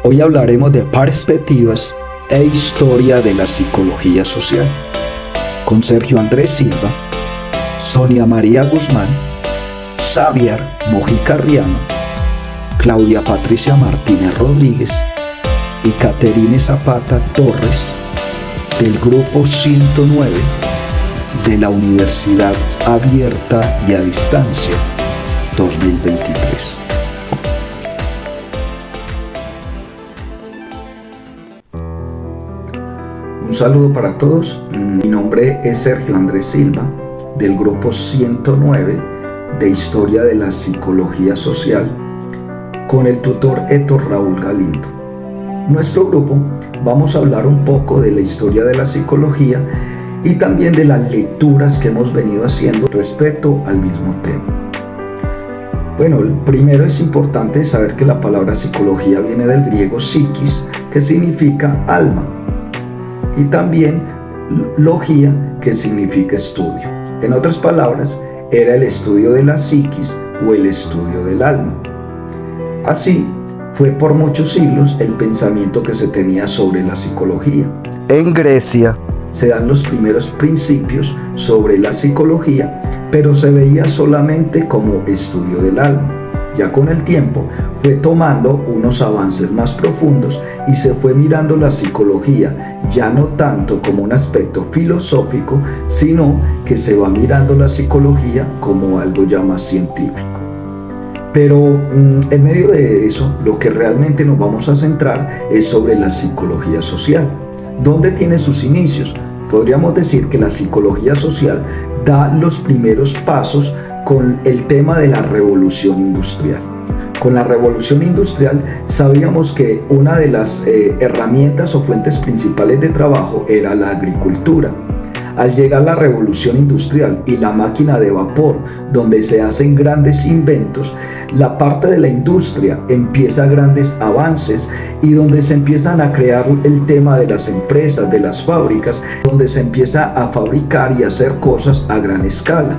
Hoy hablaremos de perspectivas e historia de la psicología social con Sergio Andrés Silva, Sonia María Guzmán, Xavier Mojica Riano, Claudia Patricia Martínez Rodríguez y Caterine Zapata Torres del Grupo 109 de la Universidad Abierta y a Distancia 2023. Un saludo para todos. Mi nombre es Sergio Andrés Silva del Grupo 109 de Historia de la Psicología Social con el tutor Héctor Raúl Galindo. Nuestro grupo vamos a hablar un poco de la historia de la psicología y también de las lecturas que hemos venido haciendo respecto al mismo tema. Bueno, primero es importante saber que la palabra psicología viene del griego psiquis, que significa alma, y también logía, que significa estudio. En otras palabras, era el estudio de la psiquis o el estudio del alma. Así fue por muchos siglos el pensamiento que se tenía sobre la psicología. En Grecia se dan los primeros principios sobre la psicología, pero se veía solamente como estudio del alma. Ya con el tiempo fue tomando unos avances más profundos y se fue mirando la psicología ya no tanto como un aspecto filosófico, sino que se va mirando la psicología como algo ya más científico. Pero en medio de eso, lo que realmente nos vamos a centrar es sobre la psicología social. ¿Dónde tiene sus inicios? Podríamos decir que la psicología social da los primeros pasos con el tema de la revolución industrial. Con la revolución industrial sabíamos que una de las herramientas o fuentes principales de trabajo era la agricultura. Al llegar la revolución industrial y la máquina de vapor, donde se hacen grandes inventos, la parte de la industria empieza grandes avances y donde se empiezan a crear el tema de las empresas, de las fábricas, donde se empieza a fabricar y hacer cosas a gran escala.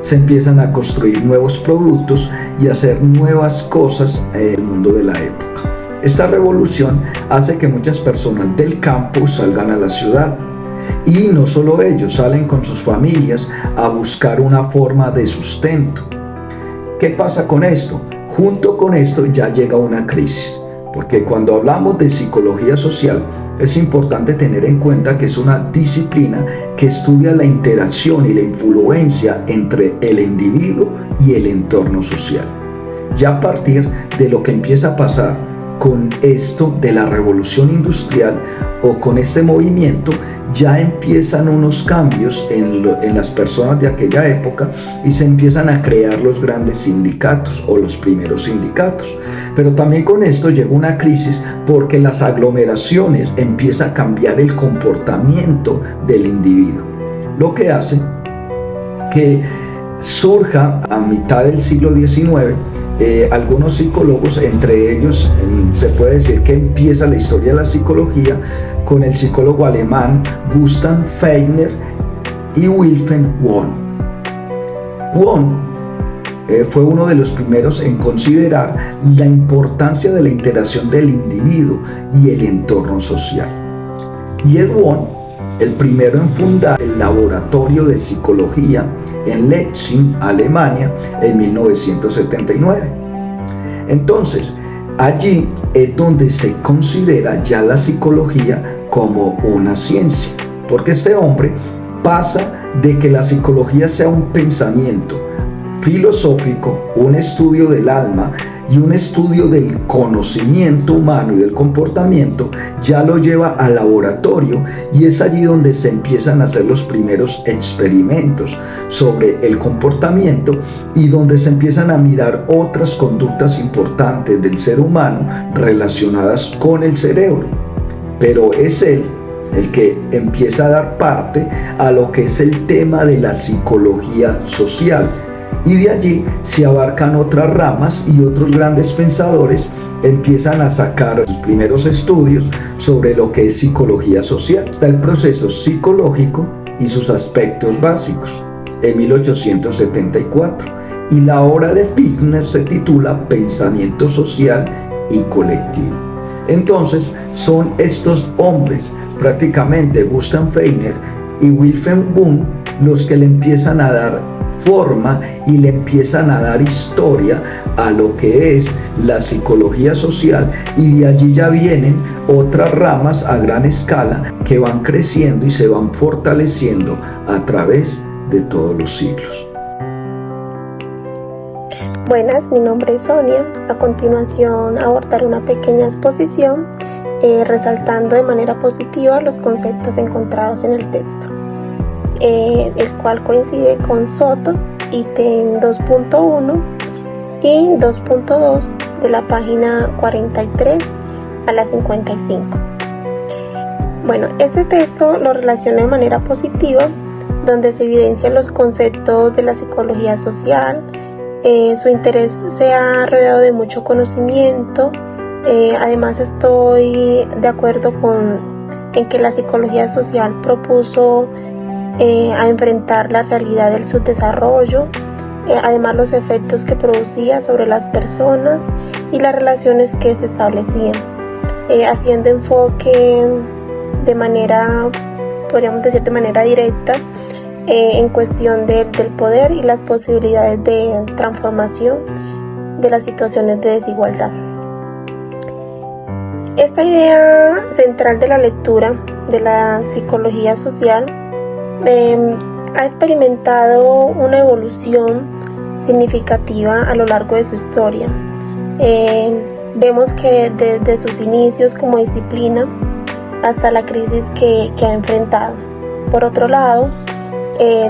Se empiezan a construir nuevos productos y hacer nuevas cosas en el mundo de la época. Esta revolución hace que muchas personas del campo salgan a la ciudad. Y no solo ellos, salen con sus familias a buscar una forma de sustento. ¿Qué pasa con esto? Junto con esto ya llega una crisis, porque cuando hablamos de psicología social es importante tener en cuenta que es una disciplina que estudia la interacción y la influencia entre el individuo y el entorno social. Ya a partir de lo que empieza a pasar con esto de la revolución industrial o con este movimiento, ya empiezan unos cambios en las personas de aquella época y se empiezan a crear los grandes sindicatos o los primeros sindicatos. Pero también con esto llega una crisis porque las aglomeraciones empieza a cambiar el comportamiento del individuo, lo que hace que surja a mitad del siglo XIX algunos psicólogos, entre ellos se puede decir que empieza la historia de la psicología con el psicólogo alemán Gustav Fechner y Wilhelm Wundt. Wundt fue uno de los primeros en considerar la importancia de la interacción del individuo y el entorno social. Y es Wundt el primero en fundar el laboratorio de psicología en Leipzig, Alemania, en 1979. Entonces, allí es donde se considera ya la psicología como una ciencia, porque este hombre pasa de que la psicología sea un pensamiento filosófico, un estudio del alma y un estudio del conocimiento humano y del comportamiento, ya lo lleva al laboratorio y es allí donde se empiezan a hacer los primeros experimentos sobre el comportamiento y donde se empiezan a mirar otras conductas importantes del ser humano relacionadas con el cerebro. Pero es él el que empieza a dar parte a lo que es el tema de la psicología social. Y de allí se abarcan otras ramas y otros grandes pensadores empiezan a sacar sus primeros estudios sobre lo que es psicología social. Está el proceso psicológico y sus aspectos básicos, en 1874, y la obra de Fechner se titula Pensamiento social y colectivo. Entonces son estos hombres, prácticamente Gustav Feiner y Wilhelm Wundt, los que le empiezan a dar forma y le empiezan a dar historia a lo que es la psicología social, y de allí ya vienen otras ramas a gran escala que van creciendo y se van fortaleciendo a través de todos los siglos. Buenas, mi nombre es Sonia. A continuación abordaré una pequeña exposición resaltando de manera positiva los conceptos encontrados en el texto, el cual coincide con Soto, ítem 2.1 y 2.2 de la página 43 a la 55. Bueno, este texto lo relaciona de manera positiva, donde se evidencian los conceptos de la psicología social. Su interés se ha rodeado de mucho conocimiento. Además estoy de acuerdo en que la psicología social propuso a enfrentar la realidad del subdesarrollo, además los efectos que producía sobre las personas y las relaciones que se establecían, haciendo enfoque de manera, podríamos decir de manera directa, en cuestión del poder y las posibilidades de transformación de las situaciones de desigualdad. Esta idea central de la lectura de la psicología social ha experimentado una evolución significativa a lo largo de su historia. Vemos que desde sus inicios como disciplina hasta la crisis que ha enfrentado. Por otro lado,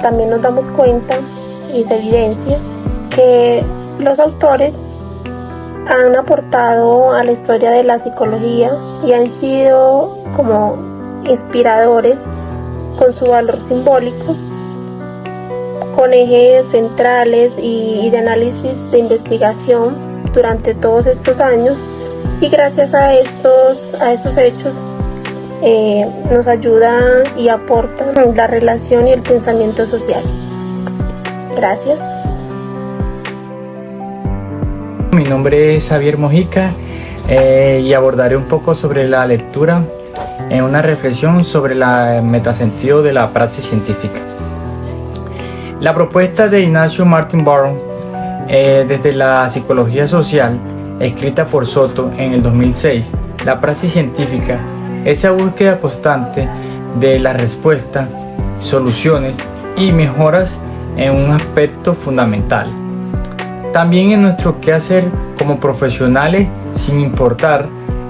también nos damos cuenta y se evidencia que los autores han aportado a la historia de la psicología y han sido como inspiradores con su valor simbólico, con ejes centrales y de análisis de investigación durante todos estos años, y gracias a estos hechos nos ayudan y aportan la relación y el pensamiento social. Gracias. Mi nombre es Javier Mojica y abordaré un poco sobre la lectura en una reflexión sobre el metasentido de la praxis científica. La propuesta de Ignacio Martin Barrow desde la psicología social, escrita por Soto en el 2006, la praxis científica, esa búsqueda constante de la respuesta, soluciones y mejoras en un aspecto fundamental. También en nuestro quehacer como profesionales, sin importar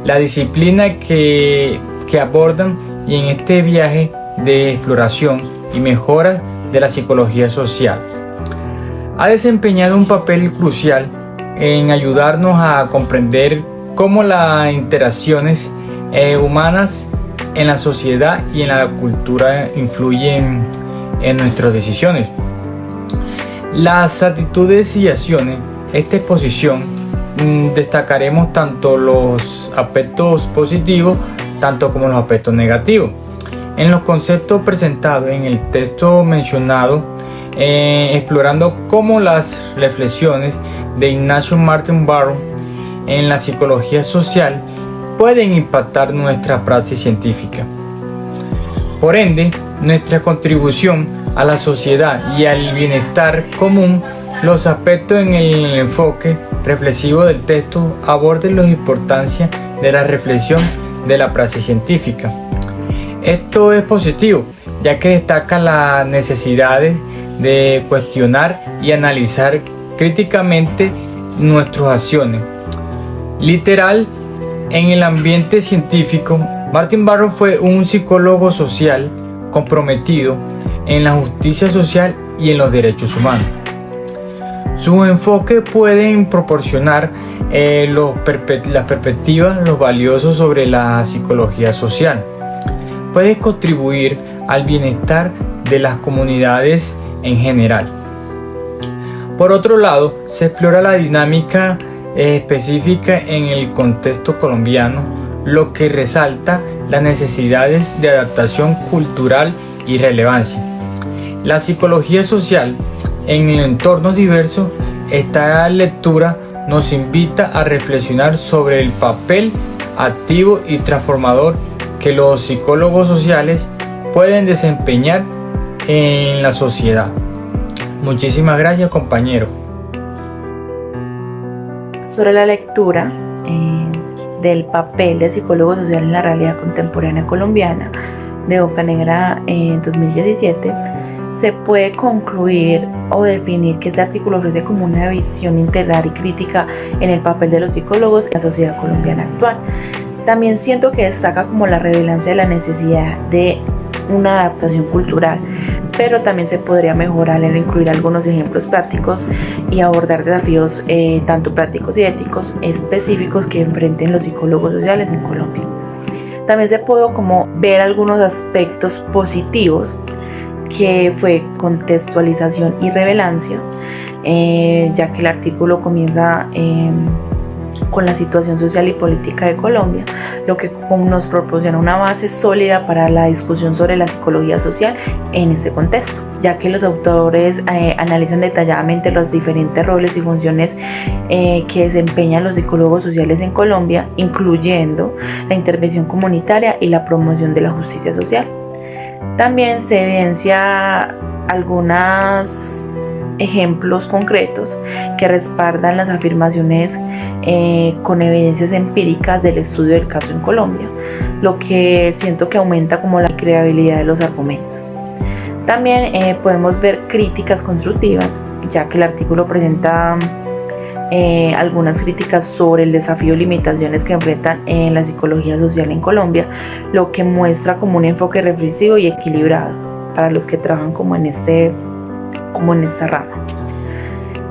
la disciplina que abordan, y en este viaje de exploración y mejora de la psicología social. Ha desempeñado un papel crucial en ayudarnos a comprender cómo las interacciones humanas en la sociedad y en la cultura influyen en nuestras decisiones. Las actitudes y acciones. Esta exposición destacaremos tanto los aspectos positivos tanto como los aspectos negativos. En los conceptos presentados en el texto mencionado, explorando cómo las reflexiones de Ignacio Martin Barrow en la psicología social pueden impactar nuestra praxis científica. Por ende, nuestra contribución a la sociedad y al bienestar común. Los aspectos en el enfoque reflexivo del texto abordan la importancia de la reflexión de la praxis científica. Esto es positivo, ya que destaca las necesidades de cuestionar y analizar críticamente nuestras acciones. Literal, en el ambiente científico, Martin Barrow fue un psicólogo social comprometido en la justicia social y en los derechos humanos. Sus enfoques pueden proporcionar las perspectivas, los valiosos sobre la psicología social. Puede contribuir al bienestar de las comunidades en general. Por otro lado, se explora la dinámica específica en el contexto colombiano, lo que resalta las necesidades de adaptación cultural y relevancia. La psicología social en el entorno diverso. Esta lectura nos invita a reflexionar sobre el papel activo y transformador que los psicólogos sociales pueden desempeñar en la sociedad. Muchísimas gracias, compañero. Sobre la lectura del papel del psicólogo social en la realidad contemporánea colombiana de Bocanegra en 2017, se puede concluir o definir que este artículo ofrece como una visión integral y crítica en el papel de los psicólogos en la sociedad colombiana actual. También siento que destaca como la relevancia de la necesidad de una adaptación cultural, pero también se podría mejorar en incluir algunos ejemplos prácticos y abordar desafíos tanto prácticos y éticos específicos que enfrenten los psicólogos sociales en Colombia. También se puede como ver algunos aspectos positivos, que fue contextualización y relevancia, ya que el artículo comienza con la situación social y política de Colombia, lo que nos proporciona una base sólida para la discusión sobre la psicología social en este contexto, ya que los autores analizan detalladamente los diferentes roles y funciones que desempeñan los psicólogos sociales en Colombia, incluyendo la intervención comunitaria y la promoción de la justicia social. También se evidencia algunos ejemplos concretos que respaldan las afirmaciones con evidencias empíricas del estudio del caso en Colombia, lo que siento que aumenta como la credibilidad de los argumentos. También podemos ver críticas constructivas, ya que el artículo presenta algunas críticas sobre el desafío y limitaciones que enfrentan en la psicología social en Colombia, lo que muestra como un enfoque reflexivo y equilibrado para los que trabajan como en esta rama.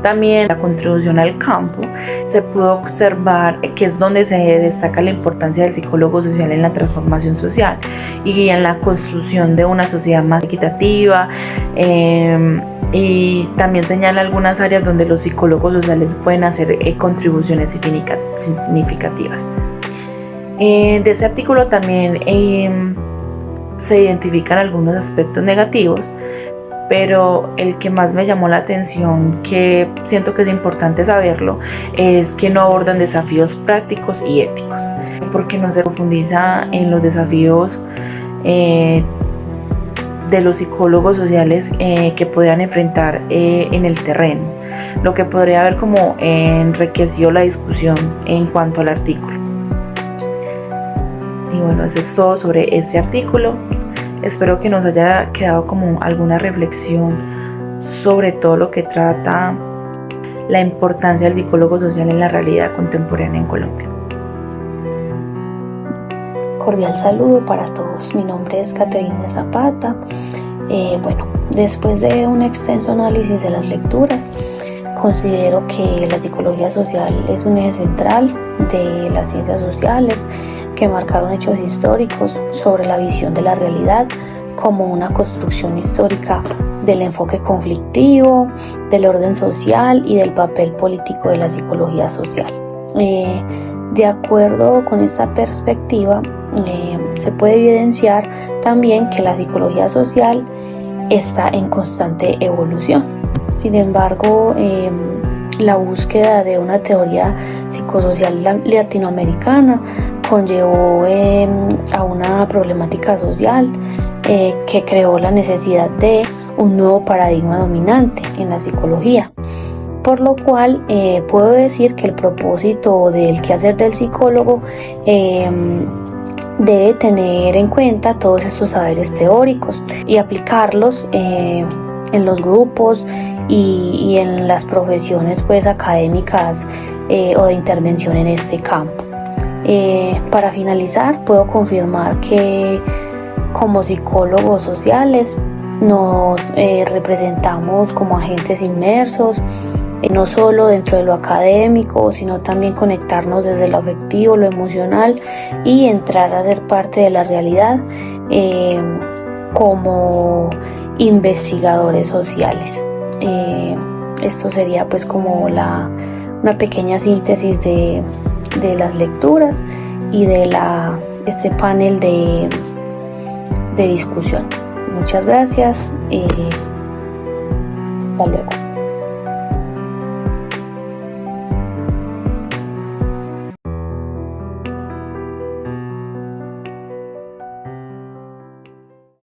También la contribución al campo, se pudo observar que es donde se destaca la importancia del psicólogo social en la transformación social y en la construcción de una sociedad más equitativa, y también señala algunas áreas donde los psicólogos sociales pueden hacer contribuciones significativas. De ese artículo también se identifican algunos aspectos negativos, pero el que más me llamó la atención, que siento que es importante saberlo, es que no abordan desafíos prácticos y éticos, porque no se profundiza en los desafíos de los psicólogos sociales que podrían enfrentar en el terreno, lo que podría haber como enriquecido la discusión en cuanto al artículo. Y bueno, eso es todo sobre este artículo. Espero que nos haya quedado como alguna reflexión sobre todo lo que trata la importancia del psicólogo social en la realidad contemporánea en Colombia. Cordial saludo para todos. Mi nombre es Caterina Zapata. Después de un extenso análisis de las lecturas, considero que la psicología social es un eje central de las ciencias sociales que marcaron hechos históricos sobre la visión de la realidad como una construcción histórica del enfoque conflictivo, del orden social y del papel político de la psicología social. De acuerdo con esta perspectiva, se puede evidenciar también que la psicología social está en constante evolución. Sin embargo, la búsqueda de una teoría psicosocial latinoamericana conllevó a una problemática social que creó la necesidad de un nuevo paradigma dominante en la psicología, por lo cual puedo decir que el propósito del quehacer del psicólogo debe tener en cuenta todos estos saberes teóricos y aplicarlos en los grupos y en las profesiones pues académicas o de intervención en este campo. Para finalizar, puedo confirmar que como psicólogos sociales nos representamos como agentes inmersos, no solo dentro de lo académico, sino también conectarnos desde lo afectivo, lo emocional y entrar a ser parte de la realidad como investigadores sociales. Esto sería pues como una pequeña síntesis de las lecturas y de este panel de discusión. Muchas gracias. Hasta luego.